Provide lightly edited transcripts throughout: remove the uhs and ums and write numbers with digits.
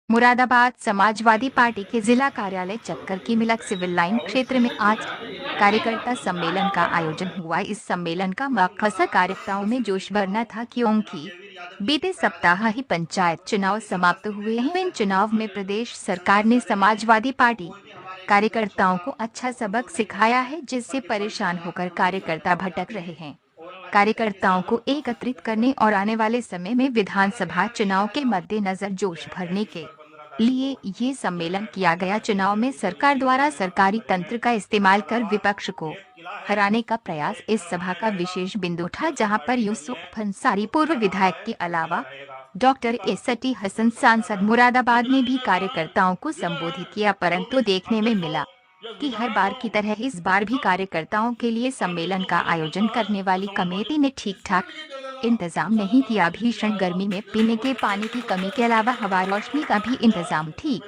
Moradabad Samajwadi party के जिला कार्यालय चक्कर की मिलक सिविल लाइन क्षेत्र में आज कार्यकर्ता सम्मेलन का आयोजन हुआ। इस सम्मेलन का मकसद कार्यकर्ताओं में जोश भरना था, क्योंकि बीते सप्ताह ही पंचायत चुनाव समाप्त हुए हैं। इन चुनाव में प्रदेश सरकार ने समाजवादी पार्टी कार्यकर्ताओं को अच्छा सबक सिखाया है, जिससे परेशान होकर कार्यकर्ता भटक रहे हैं। कार्यकर्ताओं को एकत्रित करने और आने वाले समय में विधानसभा चुनाव के मद्देनजर जोश भरने के लिए ये सम्मेलन किया गया। चुनाव में सरकार द्वारा सरकारी तंत्र का इस्तेमाल कर विपक्ष को हराने का प्रयास इस सभा का विशेष बिंदु था, जहां पर यूसुफ अंसारी पूर्व विधायक के अलावा डॉक्टर एसटी हसन सांसद मुरादाबाद ने भी कार्यकर्ताओं को संबोधित किया। परंतु देखने में मिला कि हर बार की तरह इस बार भी कार्यकर्ताओं के लिए सम्मेलन का आयोजन करने वाली कमेटी ने ठीक ठाक इंतजाम नहीं किया। भीषण गर्मी में पीने के पानी की कमी के अलावा हवा रोशनी का भी इंतजाम ठीक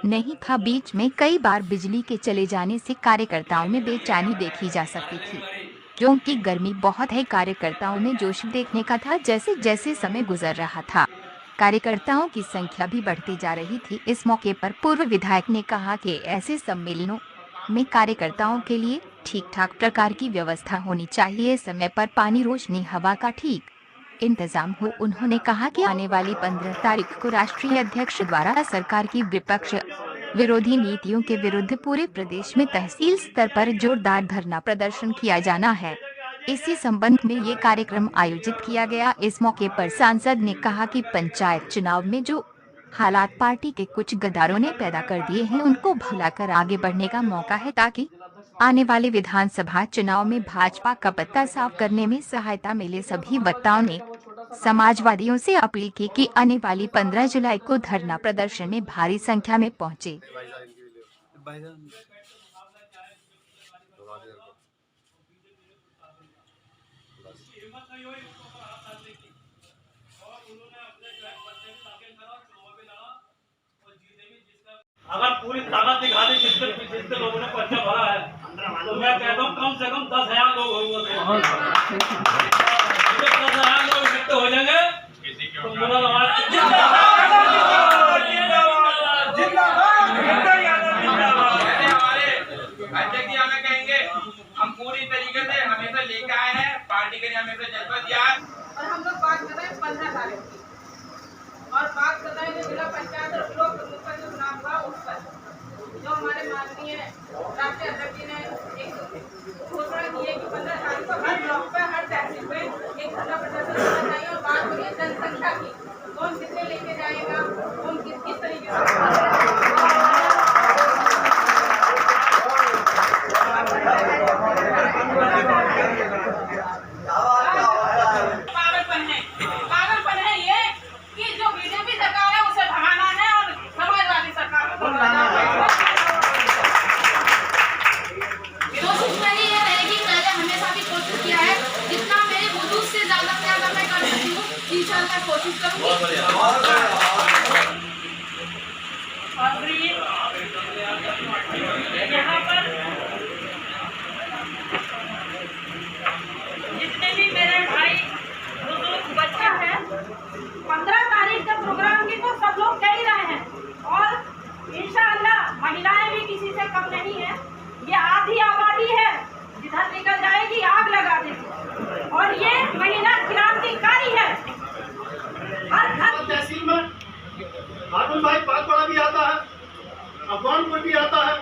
नहीं था। बीच में कई बार बिजली के चले जाने से कार्यकर्ताओं में बेचैनी देखी जा सकती थी, क्योंकि गर्मी बहुत है। कार्यकर्ताओं में जोश देखने का था। जैसे जैसे समय गुजर रहा था, कार्यकर्ताओं की संख्या भी बढ़ती जा रही थी। इस मौके पर पूर्व विधायक ने कहा कि ऐसे सम्मेलनों में कार्यकर्ताओं के लिए ठीक ठाक प्रकार की व्यवस्था होनी चाहिए। समय पर पानी, रोशनी, हवा का ठीक इंतजाम हो। उन्होंने कहा कि आने वाली 15 तारीख को राष्ट्रीय अध्यक्ष द्वारा सरकार की विपक्ष विरोधी नीतियों के विरुद्ध पूरे प्रदेश में तहसील स्तर पर जोरदार धरना प्रदर्शन किया जाना है। इसी संबंध में ये कार्यक्रम आयोजित किया गया। इस मौके पर सांसद ने कहा कि पंचायत चुनाव में जो हालात पार्टी के कुछ गद्दारों ने पैदा कर दिए हैं, उनको भुलाकर आगे बढ़ने का मौका है, ताकि आने वाले विधानसभा चुनाव में भाजपा का पत्ता साफ करने में सहायता मिले। सभी वक्ताओं ने समाजवादियों से अपील की कि आने वाली 15 जुलाई को धरना प्रदर्शन में भारी संख्या में पहुंचे। अगर पूरी ताकत दिखा दी जितने लोगों ने पर्चा भरा है, तो मैं कहता हूँ कम से कम 10,000 लोग होंगे। 10,000 लोग इकट्ठे हो जाएंगे तो मुरादाबाद अध्यक्ष जी हमें कहेंगे, हम पूरी तरीके से हमेशा लेके आए हैं, पार्टी के लिए हमेशा जज्बा दिया है। और हम लोग बात कर रहे हैं 15 तारीख की, और बात कर रहे हैं जिला पंचायत और ब्लॉक प्रमुख का जो चुनाव हुआ उस पर, जो हमारे माननीय राष्ट्रीय अध्यक्ष जी ने एक घोषणा की है कि 15 तारीख को हर ब्लॉक पे, हर तहसील पे एक धरना प्रदर्शन होना चाहिए। और बात करिए जनसंख्या की, कौन कितने लेके जाएगा, कौन किस तरीके से पागलपन है ये कि जो बीजेपी सरकार है उसे भगाना है और समाजवादी सरकार को भगाना है। कोशिश मेरी ये रहेगी, मैंने हमेशा भी कोशिश किया है, जितना मेरे वजूद से ज्यादा मैं कर सकती हूँ, 3 साल तक कोशिश करूँगी। यहाँ पर जितने भी मेरे भाई बुजुर्ग बच्चा है, 15 तारीख के प्रोग्राम की तो सब लोग कह ही रहे हैं, और इंशाअल्लाह महिलाएं भी किसी से कम नहीं है। ये आधी आबादी है, जिधर निकल जाएगी आग लगा देगी, और ये महिला क्रांतिकारी है। हर घर तहसील में हाटुल भाई पाकपड़ा भी आता है, अफगानपुर भी आता है,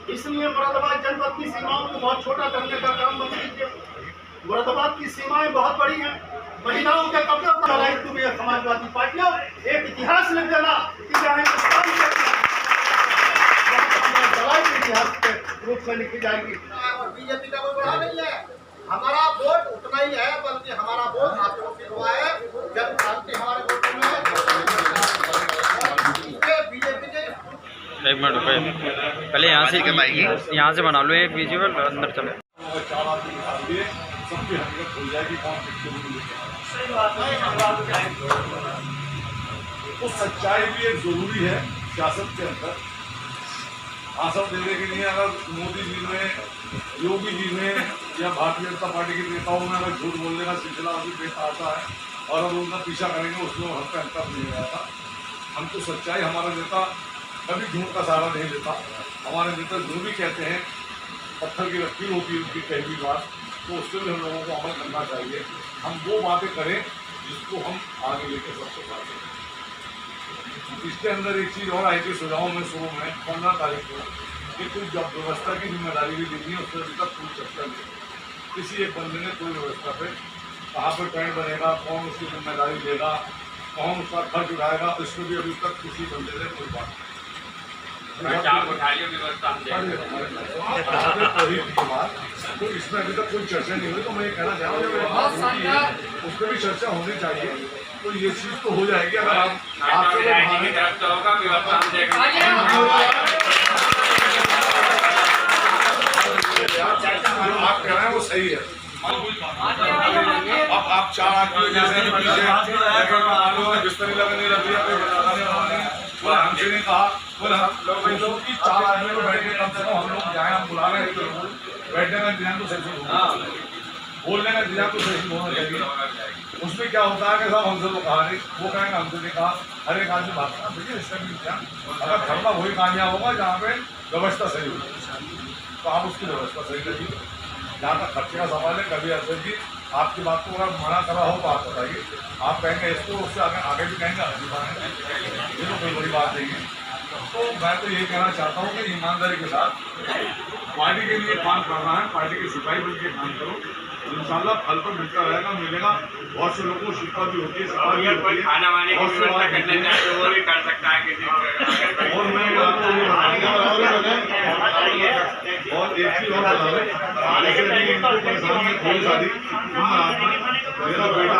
इसलिए मुरादाबाद जनपद की सीमाओं को बहुत छोटा करने का काम बंद कीजिए। मुरादाबाद की सीमाएं बहुत बड़ी हैं, महिलाओं के कब्जे पर दायित्व में समाजवादी पार्टियों एक इतिहास लिख देना कि जहाँ हिंदुस्तान के इतिहास के रूप में लिखी जाएगी। और बीजेपी का कोई बढ़ा नहीं है, हमारा वोट उतना ही है, बल्कि हमारा वोट आत्मनिर्भर हुआ है। जब क्रांति हमारे वोटों में बीजेपी के 1 मिनट रुपए पहले यहाँ से बना लो एक विजुअल, अंदर चलो। सबकी हकीकत हो जाएगी, तो सच्चाई भी एक जरूरी है सियासत के अंदर। आसन देने के लिए अगर मोदी जी ने, योगी जी ने या भारतीय जनता पार्टी के नेताओं में अगर झूठ बोलने का सिलसिला अभी पेश आता है और अब उनका पीछा करेंगे, उसमें हम पे अंतर नहीं रहता। हमको सच्चाई, हमारा नेता कभी झूठ का सहारा नहीं देता। हमारे नेता जो भी कहते हैं, पत्थर की लकीर होती है उनकी कही हुई बात, तो उससे भी हम लोगों को अमल करना चाहिए। हम वो बातें करें जिसको हम आगे लेकर सबसे पाते हैं। इसके अंदर एक चीज़ और आई थी सुझाव में शुरू में 15 तारीख को कि कुछ जब व्यवस्था की जिम्मेदारी भी देनी है, उसमें अभी तक कोई चर्चा नहीं। किसी एक बंदे ने कोई व्यवस्था पे कहाँ पर टेंट बनेगा, कौन उसकी जिम्मेदारी लेगा, कौन उसका खर्च उठाएगा, इसमें भी अभी तक किसी बंदे ने कोई बात तो इसमें अभी तक कोई चर्चा नहीं हुई। तो मैं ये कहना चाहूँगा उस पर भी चर्चा होनी चाहिए। तो ये चीज़ तो हो जाएगी अगर आप कह रहे हैं वो सही है। अब आप 4 आदमी जैसे बिस्तरी लगने लग रही है, बोला हमसे नहीं कहा, बोला लोगों की 4 आदमी को बैठने कम से कम हम लोग जाए, हम बुला रहे हैं, बैठने का इंतजाम तो सही होगा, बोलने का इंतजाम तो सही होना चाहिए। उसमें क्या होता है कि साहब हमसे तो कहा नहीं, वो कहेंगे हमसे नहीं कहा, हर एक आदमी बात करना। देखिए इसका भी इंतजाम अगर धरना वही कामयाब होगा जहाँ पे व्यवस्था सही होगी, तो आप उसकी व्यवस्था सही करिए। जहाँ तक खर्चे का सवाल है, कभी अर्जुन जी आपकी बात को अगर मना करा हो तो आप बताइए। आप कहेंगे इसको, उससे आगे भी कहेंगे ये तो कोई बड़ी बात नहीं है। तो मैं तो ये कहना चाहता हूँ कि ईमानदारी के साथ पार्टी के लिए काम करना है, पार्टी की सिपाही बन के काम करो, इंशाल्लाह फल तो मिलता रहेगा, मिलेगा। बहुत से लोगों को शिक्षा भी होती है, कोई खाना वाने की व्यवस्था करना चाहे तो वो भी कर सकता है किसी और मैं आपको ये और एक चीज और बता दें, जैसे भी इनको परेशानी है थोड़ी सारी, मेरा बेटा आप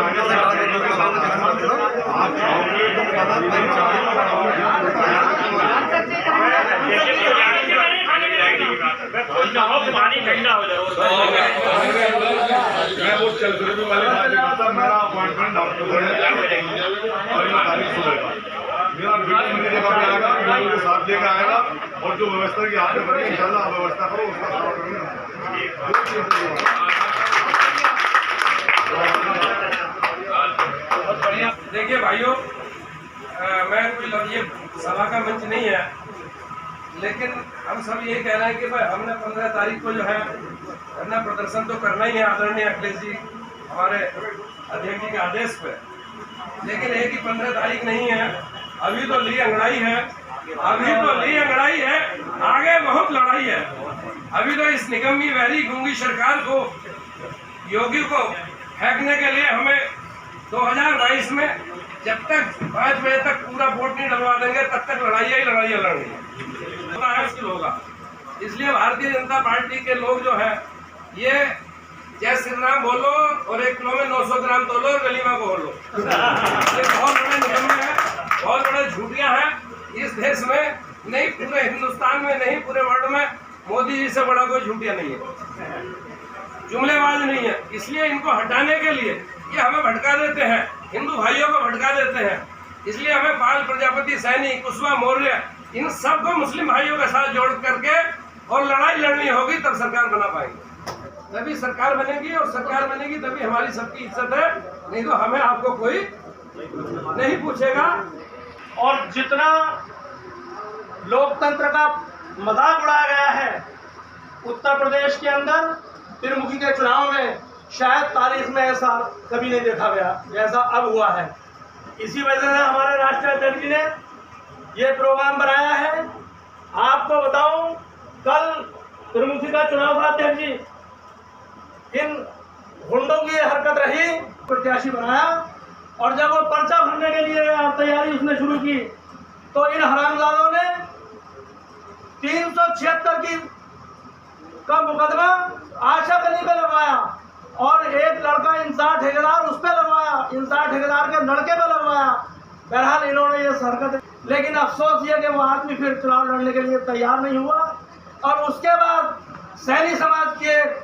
चाहोगे तो पानी ठंडा हो जाए। मैं वो चल फिर वाली बात करता, मेरा अपॉइंटमेंट डॉक्टर से है और ये तारीख सुनेगा। मेरा बेटा मेरी जगह पे आएगा, मैं उनके साथ लेकर आएगा और जो व्यवस्था की आपने करी इंशाल्लाह आप व्यवस्था करो, उसका सारा बढ़िया। देखिए भाइयों, मैं कोई ये सभा का मंच नहीं है, लेकिन हम सब ये कह रहे हैं कि भाई हमने 15 तारीख को जो है धरना प्रदर्शन तो करना ही है आदरणीय अखिलेश जी हमारे अध्यक्ष जी के आदेश पे। लेकिन एक ही 15 तारीख नहीं है, अभी तो ली अंगड़ाई है, अभी तो ली अंगड़ाई है, आगे बहुत लड़ाई है। अभी तो इस निकम्मी वैरी गूंगी सरकार को, योगी को फेंकने के लिए हमें 2022 में जब तक 5 बजे तक पूरा वोट नहीं डलवा देंगे तब तक लड़ाइयाँ लड़नी है, मुश्किल होगा। इसलिए भारतीय जनता पार्टी के लोग जो है ये जय श्री राम बोलो और 1 किलो में 900 ग्राम तोलो और गलीमा को बोलो, ये बहुत बड़े निकम्मे हैं, बहुत बड़े झूठियाँ हैं। इस देश में नहीं, पूरे हिंदुस्तान में नहीं, पूरे वर्ल्ड में मोदी जी से बड़ा कोई झूठिया नहीं है, जुमलेबाज नहीं है। इसलिए इनको हटाने के लिए ये हमें भटका देते हैं, हिंदू भाइयों को भटका देते हैं। इसलिए हमें पाल प्रजापति, सैनी, कुशवाहा मौर्य, इन सबको मुस्लिम भाइयों के साथ जोड़ करके और लड़ाई लड़नी होगी, तब सरकार बना पाएंगे। तभी सरकार बनेगी, और सरकार बनेगी तभी हमारी सबकी इज्जत है, नहीं तो हमें आपको कोई नहीं पूछेगा। और जितना लोकतंत्र का मजाक उड़ाया गया है उत्तर प्रदेश के अंदर त्रिमुखी के चुनाव में, शायद तारीख में ऐसा कभी नहीं देखा गया जैसा अब हुआ है। इसी वजह से हमारे राष्ट्रीय अध्यक्ष जी ने ये प्रोग्राम बनाया है। आपको बताऊं, कल त्रिमुखी का चुनाव था अध्यक्ष जी, इन गुंडों की हरकत रही, प्रत्याशी बनाया, और जब वो पर्चा भरने के लिए तैयारी उसने शुरू की तो इन हरामजादों ने 376 का मुकदमा आशा गली पे लगवाया और एक लड़का इंसार ठेकेदार उस पर लगवाया, इंसार ठेकेदार के लड़के पे लगवाया। बहरहाल इन्होंने ये हरकत, लेकिन अफसोस ये कि वो आदमी फिर चुनाव लड़ने के लिए तैयार नहीं हुआ। और उसके बाद सैनी समाज की एक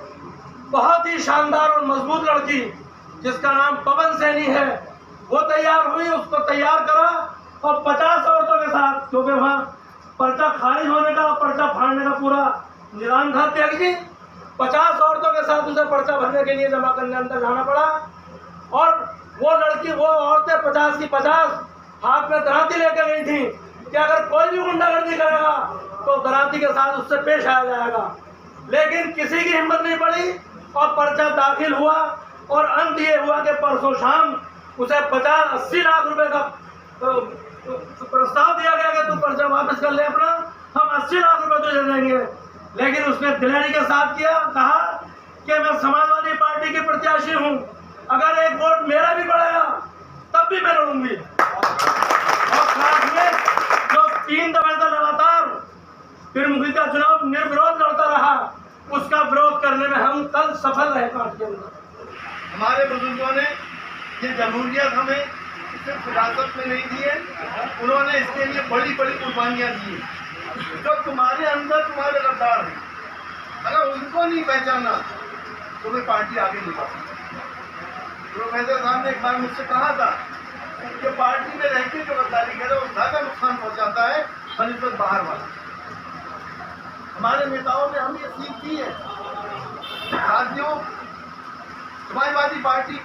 बहुत ही शानदार और मजबूत लड़की जिसका नाम पवन सैनी है, वो तैयार हुई, उसको तैयार करा और 50 औरतों के साथ, क्योंकि वहाँ पर्चा खारिज होने का, पर्चा फाड़ने का पूरा निदान था। त्याग जी 50 औरतों के साथ उसे पर्चा भरने के लिए जमा करने अंदर जाना पड़ा और वो औरतें 50 की 50 हाथ में दराती लेकर गई थी कि अगर कोई भी गुंडागर्दी करेगा तो दराती के साथ उससे पेश आया जाएगा। लेकिन किसी की हिम्मत नहीं पड़ी और पर्चा दाखिल हुआ और अंत ये हुआ कि परसों शाम उसे 50-80 लाख रुपए का प्रस्ताव दिया गया कि तू पर्चा वापस कर ले अपना, हम 80 लाख रुपए तुझे देंगे। लेकिन उसने दिलेरी के साथ कहा कि मैं समाजवादी पार्टी की प्रत्याशी हूं, अगर एक वोट मेरा भी बढ़ेगा तब भी मैं लड़ूंगी। और साथ में जो 3 दफे से लगातार त्रिमुखी का चुनाव निर्विरोध लड़ता रहा, उसका विरोध करने में हम कल सफल रहे पार्टी के अंदर। हमारे बुजुर्गों ने ये जमहूरियत हमें सिर्फ विरासत में नहीं दी है, उन्होंने इसके लिए बड़ी बड़ी कुर्बानियाँ दी हैं। जो तुम्हारे अंदर तुम्हारे गद्दार हैं, अगर उनको नहीं पहचाना तो वे पार्टी आगे नहीं बढ़ सकती। प्रोफेसर साहब ने एक बार मुझसे कहा था कि पार्टी में रह के जो गद्दारी करे वो ज़्यादा नुकसान पहुँचाता है बनिस्बत बाहर वाला। हमारे नेताओं ने हमें सीख दी है। साथियों, समाजवादी पार्टी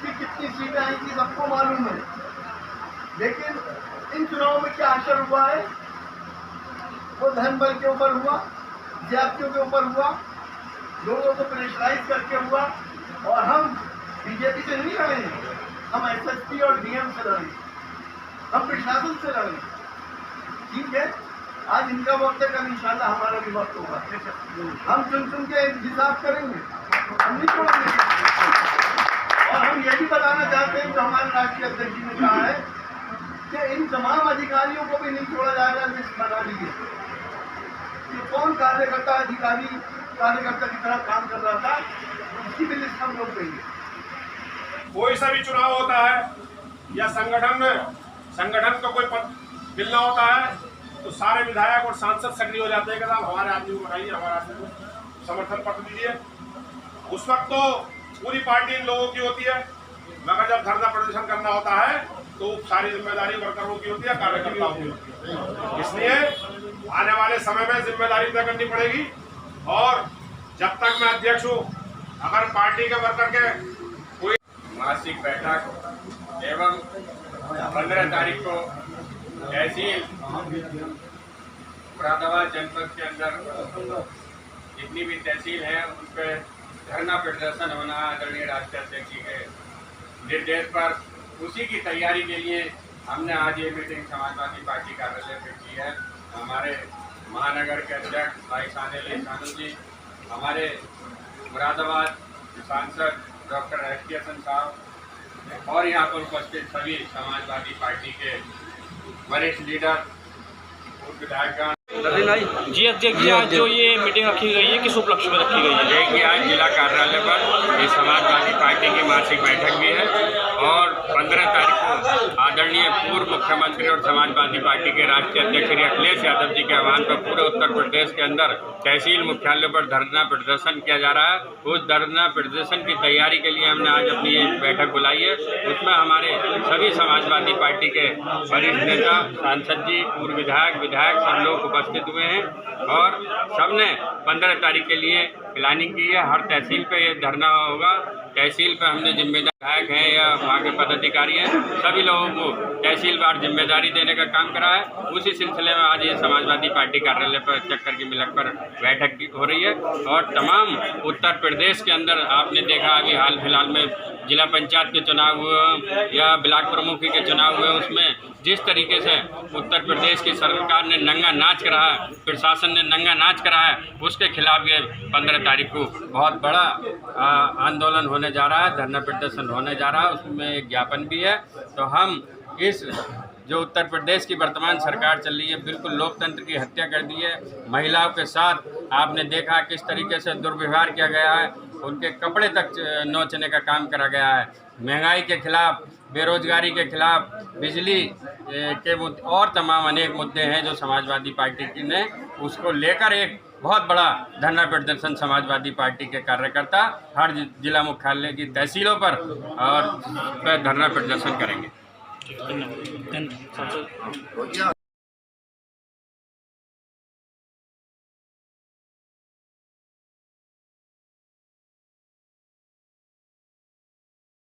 की कितनी सीटें आई थी सबको मालूम है, लेकिन इन चुनावों में क्या असर हुआ है वो धन बल के ऊपर हुआ, ज्यादतियों के ऊपर हुआ, लोगों को प्रेशराइज करके हुआ। और हम बीजेपी से नहीं लड़ेंगे, हम एसएसपी और डीएम से लड़ेंगे, हम प्रशासन से लड़ेंगे। ठीक है, आज इनका वक्त है, कल इंशाल्लाह हमारा भी वक्त होगा। हम चुन के हिसाब करेंगे, हम नहीं छोड़ेंगे। और हम ये भी बताना चाहते हैं जो हमारे राष्ट्रीय अध्यक्ष जी ने कहा है कि इन तमाम अधिकारियों को भी नहीं छोड़ा जाएगा, लिस्ट बना लीजिए कि कौन कार्यकर्ता की तरह काम कर रहा था, इसकी भी लिस्ट हम लोग देंगे। कोई सा भी चुनाव होता है या संगठन का कोई पद मिलना होता है तो सारे विधायक और सांसद सक्रिय हो जाते हैं कि साहब हमारे आदमी को बनाइए, हमारे आदमी को समर्थन पत्र दीजिए। उस वक्त तो पूरी पार्टी इन लोगों की होती है, मगर जब धरना प्रदर्शन करना होता है तो सारी जिम्मेदारी वर्करों की होती है, कार्यकर्ताओं की होती है। इसलिए आने वाले समय में जिम्मेदारी तय करनी पड़ेगी। और जब तक मैं अध्यक्ष हूँ, अगर पार्टी के वर्कर के कोई मासिक बैठक एवं 15 तारीख को तहसील मुरादाबाद जनपद के अंदर जितनी भी तहसील है उन पर धरना प्रदर्शन होना आदरणीय राष्ट्रीय अध्यक्ष जी के निर्देश पर, उसी की तैयारी के लिए हमने आज ये मीटिंग समाजवादी पार्टी कार्यालय में की है। हमारे महानगर के अध्यक्ष भाई सानू जी, हमारे मुरादाबाद सांसद डॉक्टर एस साहब और यहाँ पर उपस्थित सभी समाजवादी पार्टी के वरिष्ठ लीडर विधायकगण। जी अध्यक्ष जी, आज जो ये मीटिंग रखी गई है किस उपलक्ष्य में रखी गई है? देखिए, आज जिला कार्यालय पर ये समाजवादी पार्टी की मासिक बैठक भी है और 15 तारीख को आदरणीय पूर्व मुख्यमंत्री और समाजवादी पार्टी के राष्ट्रीय अध्यक्ष श्री अखिलेश यादव जी के आह्वान पर पूरे उत्तर प्रदेश के अंदर तहसील मुख्यालय पर धरना प्रदर्शन किया जा रहा है। उस धरना प्रदर्शन की तैयारी के लिए हमने आज अपनी एक बैठक बुलाई है। उसमें हमारे सभी समाजवादी पार्टी के वरिष्ठ नेता, सांसद जी, पूर्व विधायक सब लोग उपस्थित हुए हैं और सबने 15 तारीख के लिए प्लानिंग की है। हर तहसील पे ये धरना होगा। तहसील पे हमने जिम्मेदार विधायक हैं या वहाँ के पदाधिकारी हैं, सभी लोगों को तहसीलवार जिम्मेदारी देने का काम करा है। उसी सिलसिले में आज ये समाजवादी पार्टी कार्यालय पर चक्कर की मिलक पर बैठक हो रही है। और तमाम उत्तर प्रदेश के अंदर आपने देखा अभी हाल फिलहाल में जिला पंचायत के चुनाव हुए या ब्लॉक प्रमुखी के चुनाव हुए, उसमें जिस तरीके से उत्तर प्रदेश की सरकार ने नंगा नाच करा है, प्रशासन ने नंगा नाच करा है, उसके खिलाफ ये 15 तारीख को बहुत बड़ा आंदोलन होने जा रहा है, धरना प्रदर्शन होने जा रहा है। उसमें एक ज्ञापन भी है। तो हम इस जो उत्तर प्रदेश की वर्तमान सरकार चल रही है, बिल्कुल लोकतंत्र की हत्या कर दी है। महिलाओं के साथ आपने देखा किस तरीके से दुर्व्यवहार किया गया है, उनके कपड़े तक नोचने का काम करा गया है। महंगाई के खिलाफ, बेरोजगारी के खिलाफ, बिजली के मुद्दे और तमाम अनेक मुद्दे हैं जो समाजवादी पार्टी की ने उसको लेकर एक बहुत बड़ा धरना प्रदर्शन समाजवादी पार्टी के कार्यकर्ता हर जिला मुख्यालय की तहसीलों पर और धरना प्रदर्शन करेंगे।